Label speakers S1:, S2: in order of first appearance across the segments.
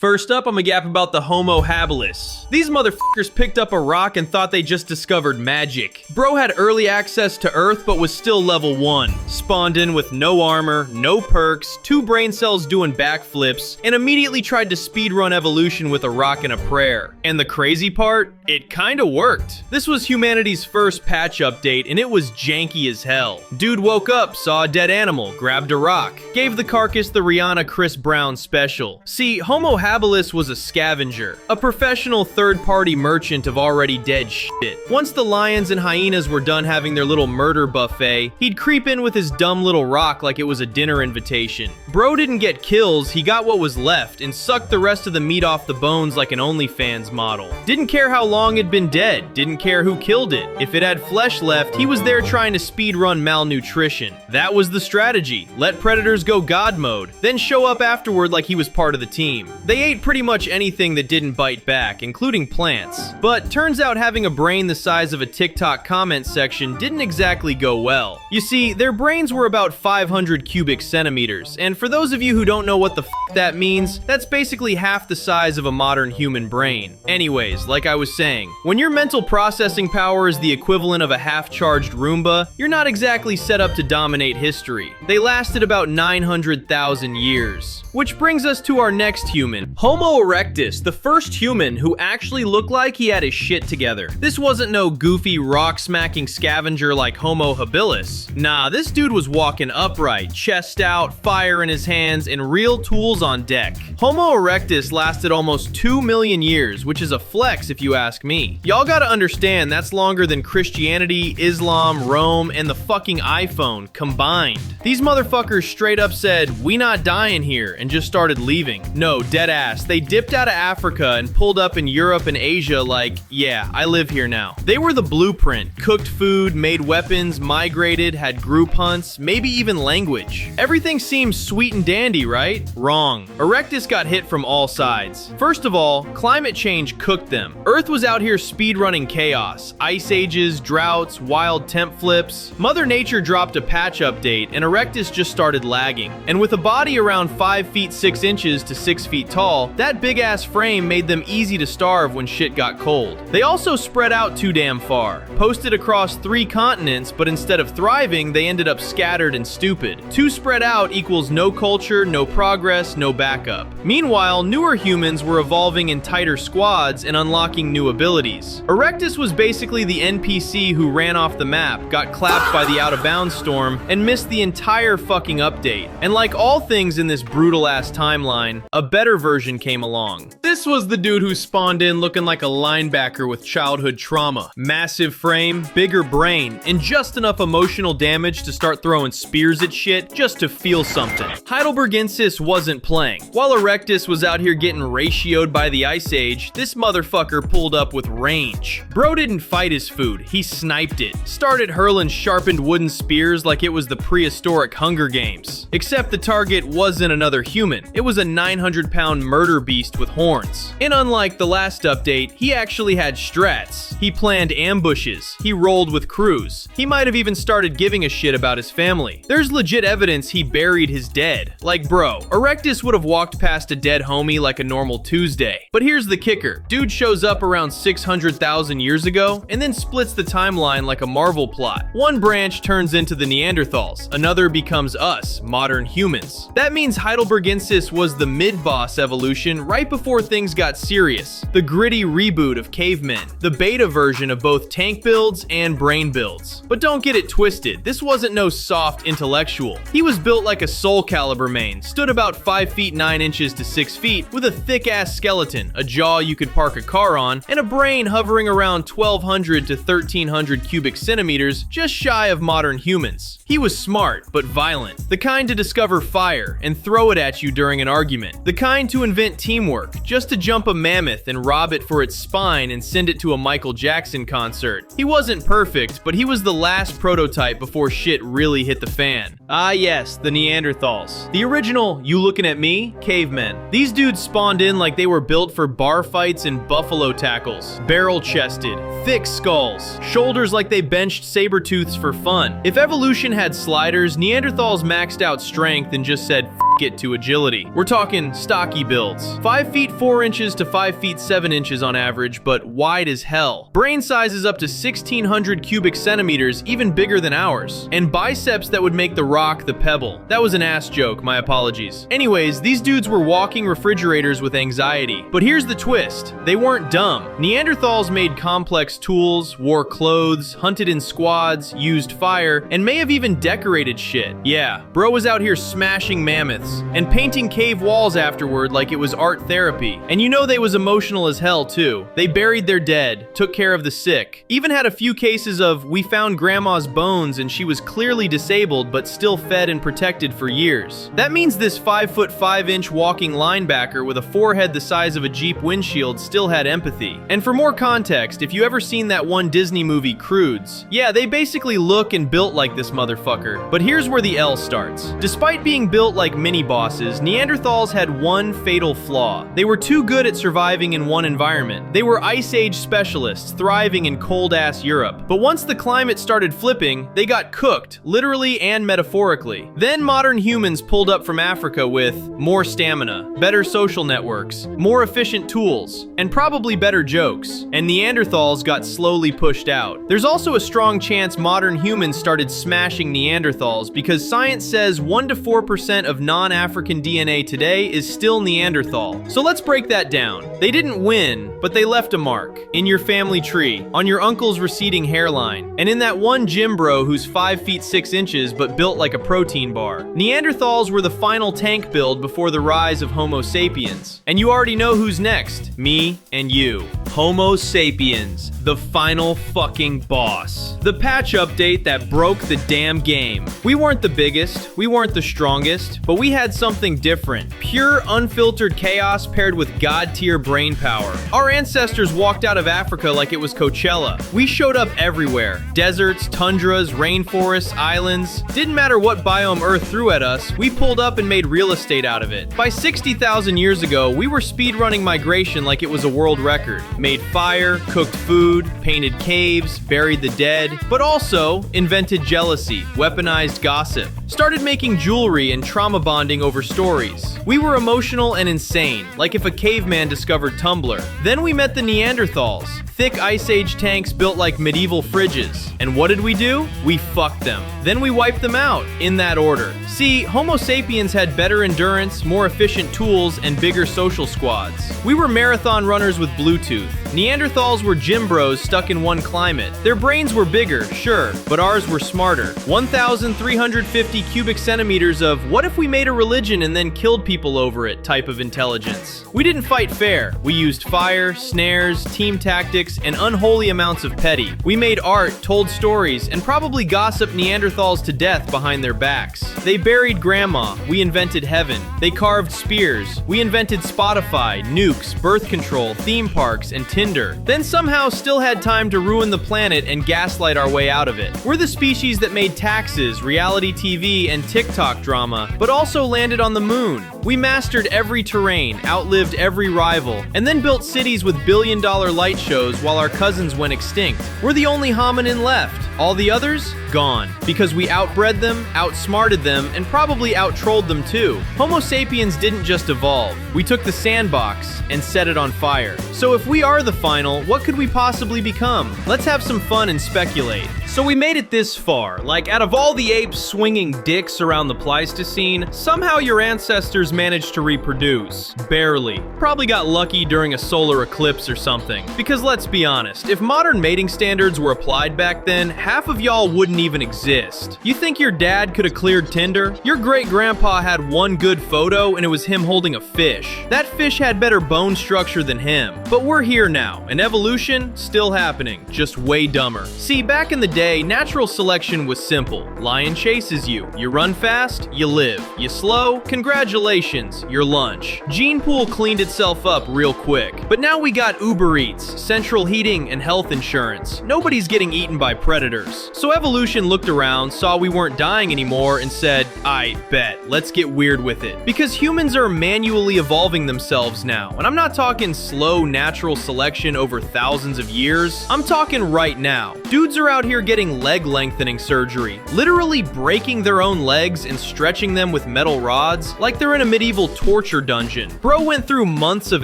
S1: First up, I'm gonna gap about the Homo habilis. These motherfuckers picked up a rock and thought they just discovered magic. Bro had early access to Earth but was still level 1. Spawned in with no armor, no perks, 2 brain cells doing backflips, and immediately tried to speedrun evolution with a rock and a prayer. And the crazy part? It kinda worked. This was humanity's first patch update and it was janky as hell. Dude woke up, saw a dead animal, grabbed a rock, gave the carcass the Rihanna Chris Brown special. See, Homo habilis was a scavenger, a professional third-party merchant of already dead shit. Once the lions and hyenas were done having their little murder buffet, he'd creep in with his dumb little rock like it was a dinner invitation. Bro didn't get kills, he got what was left and sucked the rest of the meat off the bones like an OnlyFans model. Didn't care how long it'd been dead, didn't care who killed it. If it had flesh left, he was there trying to speedrun malnutrition. That was the strategy. Let predators go God mode, then show up afterward like he was part of the team. They ate pretty much anything that didn't bite back, including plants. But turns out having a brain the size of a TikTok comment section didn't exactly go well. You see, their brains were about 500 cubic centimeters, and for those of you who don't know what the f that means, that's basically half the size of a modern human brain. Anyways, like I was saying, when your mental processing power is the equivalent of a half-charged Roomba, you're not exactly set up to dominate history. They lasted about 900,000 years. Which brings us to our next human, Homo erectus, the first human who actually looked like he had his shit together. This wasn't no goofy rock-smacking scavenger like Homo habilis. Nah, this dude was walking upright, chest out, fire in his hands, and real tools on deck. Homo erectus lasted almost 2 million years, which is a flex if you ask me. Y'all gotta understand that's longer than Christianity, Islam, Rome, and the fucking iPhone combined. These motherfuckers straight up said, "We not dying here," and just started leaving. No, dead ass. They dipped out of Africa and pulled up in Europe and Asia like, yeah, I live here now. They were the blueprint. Cooked food, made weapons, migrated, had group hunts, maybe even language. Everything seems sweet and dandy, right? Wrong. Erectus got hit from all sides. First of all, climate change cooked them. Earth was out here speedrunning chaos. Ice ages, droughts, wild temp flips. Mother Nature dropped a patch update and Erectus just started lagging. And with a body around 5 feet 6 inches to 6 feet tall, that big ass frame made them easy to starve when shit got cold. They also spread out too damn far. Posted across 3 continents, but instead of thriving, they ended up scattered and stupid. Too spread out equals no culture, no progress, no backup. Meanwhile, newer humans were evolving in tighter squads and unlocking new abilities. Erectus was basically the NPC who ran off the map, got clapped by the out-of-bounds storm, and missed the entire fucking update. And like all things in this brutal ass timeline, a better version came along. This was the dude who spawned in looking like a linebacker with childhood trauma. Massive frame, bigger brain, and just enough emotional damage to start throwing spears at shit just to feel something. Heidelbergensis wasn't playing. While Erectus was out here getting ratioed by the Ice Age, this motherfucker pulled up with range. Bro didn't fight his food, he sniped it. Started hurling sharpened wooden spears like it was the prehistoric Hunger Games. Except the target wasn't another human. It was a 900-pound murder beast with horns. And unlike the last update, he actually had strats. He planned ambushes. He rolled with crews. He might have even started giving a shit about his family. There's legit evidence he buried his dead. Like bro, Erectus would have walked past a dead homie like a normal Tuesday. But here's the kicker. Dude shows up around 600,000 years ago and then splits the timeline like a Marvel plot. One branch turns into the Neanderthals. Another becomes us, modern humans. That means Heidelbergensis was the mid-boss evolution right before things got serious. The gritty reboot of cavemen. The beta version of both tank builds and brain builds. But don't get it twisted. This wasn't no soft intellectual. He was built like a Soul Calibur main, stood about 5 feet 9 inches to 6 feet, with a thick-ass skeleton, a jaw you could park a car on, and a brain hovering around 1,200 to 1,300 cubic centimeters, just shy of modern humans. He was smart, but violent. The kind to discover fire and throw it at you during an argument. The kind to invent teamwork, just to jump a mammoth and rob it for its spine and send it to a Michael Jackson concert. He wasn't perfect, but he was the last prototype before shit really hit the fan. Ah yes, the Neanderthals. The original, you looking at me, cavemen. These dudes spawned in like they were built for bar fights and buffalo tackles. Barrel-chested, thick skulls, shoulders like they benched saber-tooths for fun. If evolution had sliders, Neanderthals maxed out strength and just said, "F make it to agility. We're talking stocky builds. 5 feet 4 inches to 5 feet 7 inches on average, but wide as hell. Brain sizes up to 1,600 cubic centimeters, even bigger than ours. And biceps that would make the rock the pebble. That was an ass joke, my apologies. Anyways, these dudes were walking refrigerators with anxiety. But here's the twist. They weren't dumb. Neanderthals made complex tools, wore clothes, hunted in squads, used fire, and may have even decorated shit. Yeah, bro was out here smashing mammoths and painting cave walls afterward like it was art therapy. And you know they was emotional as hell too. They buried their dead, took care of the sick, even had a few cases of we found grandma's bones and she was clearly disabled but still fed and protected for years. That means this 5'5" walking linebacker with a forehead the size of a Jeep windshield still had empathy. And for more context, if you ever seen that one Disney movie Croods, yeah, they basically look and built like this motherfucker. But here's where the L starts. Despite being built like mini-bosses, Neanderthals had one fatal flaw. They were too good at surviving in one environment. They were Ice Age specialists, thriving in cold-ass Europe. But once the climate started flipping, they got cooked, literally and metaphorically. Then modern humans pulled up from Africa with more stamina, better social networks, more efficient tools, and probably better jokes. And Neanderthals got slowly pushed out. There's also a strong chance modern humans started smashing Neanderthals because science says 1 to 4% of non-African DNA today is still Neanderthal. So let's break that down. They didn't win, but they left a mark. In your family tree, on your uncle's receding hairline, and in that one gym bro who's 5 feet 6 inches but built like a protein bar. Neanderthals were the final tank build before the rise of Homo sapiens. And you already know who's next. Me and you. Homo sapiens, the final fucking boss. The patch update that broke the damn game. We weren't the biggest, we weren't the strongest, but we had something different. Pure, unfiltered chaos paired with god-tier brain power. Our ancestors walked out of Africa like it was Coachella. We showed up everywhere. Deserts, tundras, rainforests, islands. Didn't matter what biome Earth threw at us, we pulled up and made real estate out of it. By 60,000 years ago, we were speedrunning migration like it was a world record. Made fire, cooked food, painted caves, buried the dead, but also invented jealousy, weaponized gossip, started making jewelry and trauma bonding over stories. We were emotional and insane, like if a caveman discovered Tumblr. Then we met the Neanderthals, thick Ice Age tanks built like medieval fridges. And what did we do? We fucked them. Then we wiped them out, in that order. See, Homo sapiens had better endurance, more efficient tools, and bigger social squads. We were marathon runners with Bluetooth. Neanderthals were gym bros stuck in one climate. Their brains were bigger, sure, but ours were smarter. 1,350 cubic centimeters of what if we made a religion and then killed people over it type of intelligence. We didn't fight fair. We used fire, snares, team tactics, and unholy amounts of petty. We made art, told stories, and probably gossiped Neanderthals to death behind their backs. They buried grandma. We invented heaven. They carved spears. We invented Spotify, nukes, birth control, theme parks, and Tinder. Then somehow still had time to ruin the planet and gaslight our way out of it. We're the species that made taxes, reality TV, and TikTok drama, but also landed on the moon. We mastered every terrain, outlived every rival, and then built cities with billion-dollar light shows while our cousins went extinct. We're the only hominin left. All the others? Gone. Because we outbred them, outsmarted them, and probably out-trolled them too. Homo sapiens didn't just evolve. We took the sandbox and set it on fire. So if we are the final, what could we possibly become? Let's have some fun and speculate. So we made it this far. Like, out of all the apes swinging dicks around the Pleistocene, somehow your ancestors managed to reproduce. Barely. Probably got lucky during a solar eclipse or something. Because let's be honest, if modern mating standards were applied back then, half of y'all wouldn't even exist. You think your dad could have cleared Tinder? Your great-grandpa had one good photo and it was him holding a fish. That fish had better bone structure than him. But we're here now, and evolution still happening, just way dumber. See, back in the day, natural selection was simple. Lion chases you. You run fast, you live. You slow, congratulations. generations, your lunch. Gene pool cleaned itself up real quick. But now we got Uber Eats, central heating, and health insurance. Nobody's getting eaten by predators. So evolution looked around, saw we weren't dying anymore, and said, I bet, let's get weird with it. Because humans are manually evolving themselves now. And I'm not talking slow natural selection over thousands of years. I'm talking right now. Dudes are out here getting leg lengthening surgery, literally breaking their own legs and stretching them with metal rods like they're in a medieval torture dungeon. Bro went through months of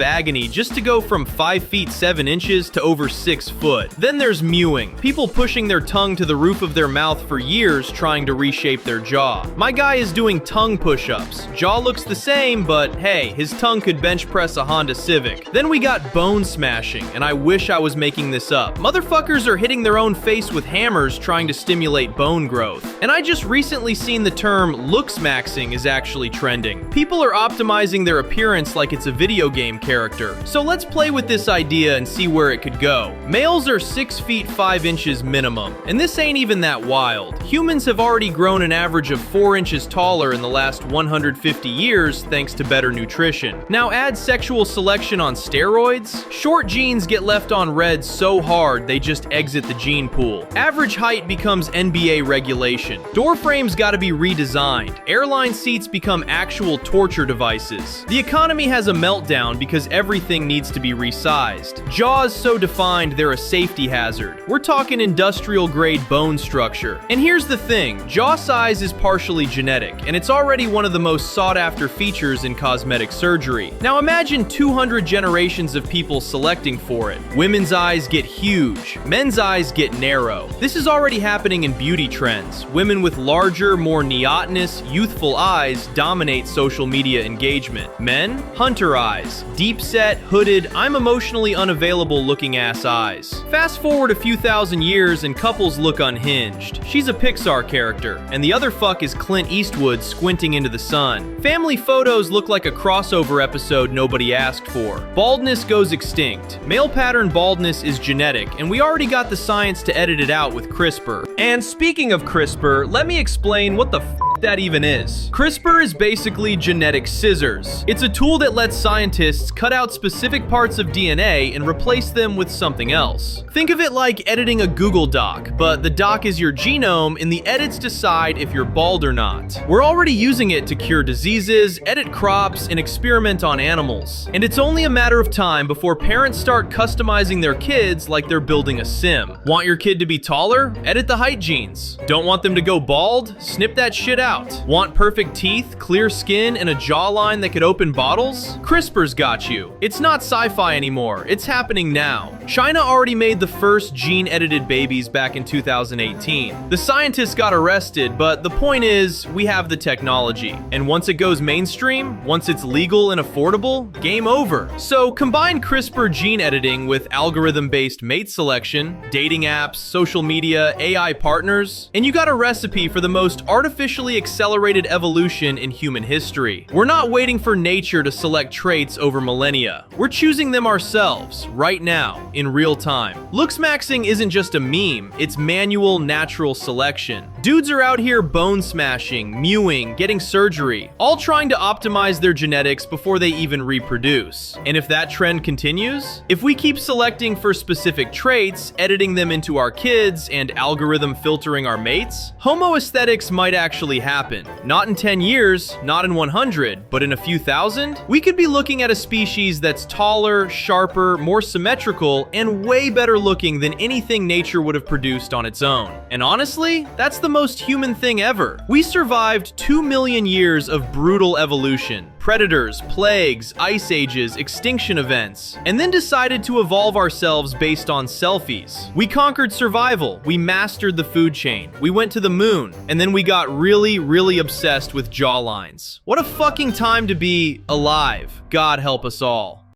S1: agony just to go from 5 feet 7 inches to over 6 foot. Then there's mewing, people pushing their tongue to the roof of their mouth for years trying to reshape their jaw. My guy is doing tongue push-ups. Jaw looks the same, but hey, his tongue could bench press a Honda Civic. Then we got bone smashing, and I wish I was making this up. Motherfuckers are hitting their own face with hammers trying to stimulate bone growth. And I just recently seen the term looks maxing is actually trending. People are optimizing their appearance like it's a video game character. So let's play with this idea and see where it could go. Males are 6 feet 5 inches minimum, and this ain't even that wild. Humans have already grown an average of 4 inches taller in the last 150 years thanks to better nutrition. Now add sexual selection on steroids. Short genes get left on red so hard they just exit the gene pool. Average height becomes NBA regulation. Door frames gotta be redesigned. Airline seats become actual torture devices. The economy has a meltdown because everything needs to be resized. Jaws so defined they're a safety hazard. We're talking industrial grade bone structure. And here's the thing, jaw size is partially genetic, and it's already one of the most sought after features in cosmetic surgery. Now imagine 200 generations of people selecting for it. Women's eyes get huge, men's eyes get narrow. This is already happening in beauty trends. Women with larger, more neotenous, youthful eyes dominate social media engagement. Men, hunter eyes, deep set, hooded, I'm emotionally unavailable looking ass eyes. Fast forward a few thousand years and couples look unhinged. She's a Pixar character, and the other fuck is Clint Eastwood squinting into the sun. Family photos look like a crossover episode nobody asked for. Baldness goes extinct. Male pattern baldness is genetic, and we already got the science to edit it out with CRISPR. And speaking of CRISPR, let me explain what the that even is. CRISPR is basically genetic scissors. It's a tool that lets scientists cut out specific parts of DNA and replace them with something else. Think of it like editing a Google Doc, but the doc is your genome and the edits decide if you're bald or not. We're already using it to cure diseases, edit crops, and experiment on animals. And it's only a matter of time before parents start customizing their kids like they're building a sim. Want your kid to be taller? Edit the height genes. Don't want them to go bald? Snip that shit out. Want perfect teeth, clear skin, and a jawline that could open bottles? CRISPR's got you. It's not sci-fi anymore. It's happening now. China already made the first gene-edited babies back in 2018. The scientists got arrested, but the point is, we have the technology. And once it goes mainstream, once it's legal and affordable, game over. So combine CRISPR gene editing with algorithm-based mate selection, dating apps, social media, AI partners, and you got a recipe for the most artificially accelerated evolution in human history. We're not waiting for nature to select traits over millennia. We're choosing them ourselves, right now, in real time. Looks maxing isn't just a meme, it's manual, natural selection. Dudes are out here bone smashing, mewing, getting surgery, all trying to optimize their genetics before they even reproduce. And if that trend continues, if we keep selecting for specific traits, editing them into our kids, and algorithm filtering our mates, Homo aesthetics might actually happen. Not in 10 years, not in 100, but in a few thousand, we could be looking at a species that's taller, sharper, more symmetrical, and way better looking than anything nature would have produced on its own. And honestly, that's the most human thing ever. We survived 2 million years of brutal evolution. Predators, plagues, ice ages, extinction events, and then decided to evolve ourselves based on selfies. We conquered survival, we mastered the food chain, we went to the moon, and then we got really obsessed with jawlines. What a fucking time to be alive. God help us all.